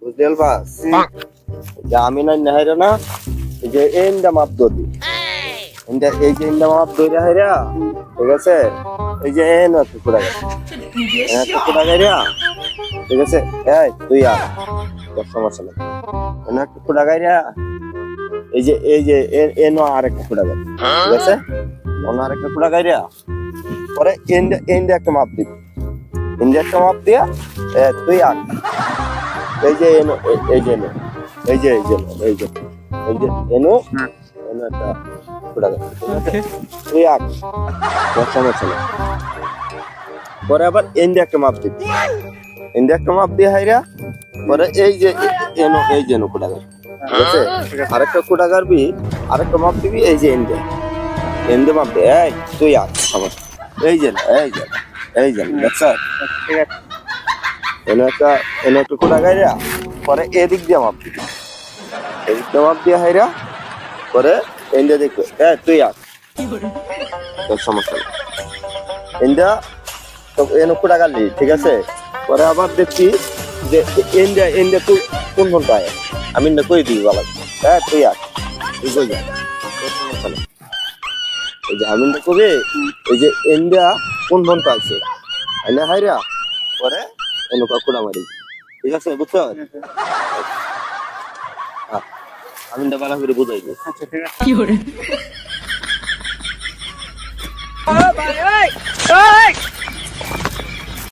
বুঝতে পারছ যে আমি না হাইরা না এই যে এন্ডা মাপ দদি এন্ডা এই যে এন্ডা মাপ দইরা হাইরা ঠিক আছে এই যে এন আছে পুরা গাইরা ঠিক আছে এই তুই আর সমস্যা নেই এন একটা পুরা গাইরা এই যে এনো আরেকটা পুরা গাই ঠিক আছে অন্য আরেকটা পুরা গাইরা পরে এন্ডা একটা মাপ দিবি এন্ডা একটা মাপ দিয়া তুই আর এই যে এনো এই যে এনো এই যে এনো একটা পুরা গাই তুই আর সমস্যা নেই পরে আবার এন্ডা একটা মাপ দিবি এন্ডা একটা মাপ দিয়ে হাইরা পরে এই যে এনো পুরা গাই ঠিক আছে আরেকটা কোটা করবি আরেকটা মাপ দিবি এই যে এন্ডে মাপ দে এই তুই আর সমস্যা এই যে দেখছ ঠিক আছে এনে একটা কোটা গাইরা পরে এদিক দিয়ে মাপ দিবি এদিক দিয়ে মাপ দিয়ে হাইরা পরে এন্ডে দেখবে তুই আর তোর সমস্যা নেই এন্ডা তো এনে কোটা গালি ঠিক আছে পরে আবার দেখছি যে এন্ডা তুই কোন কোন পায় আমি না কই দিই বলা তুই আর তুই কই যা সমস্যা নেই এই যে আমি না কবে এই যে ইন্ডিয়া কোন কোন পাইছে আইনা হাইরা পরে এনকা কুড়া মারি ঠিক আছে বুঝছো আমি না বালা করে বুঝাই দিই আচ্ছা ঠিক আছে কি করে ও ভাই ওই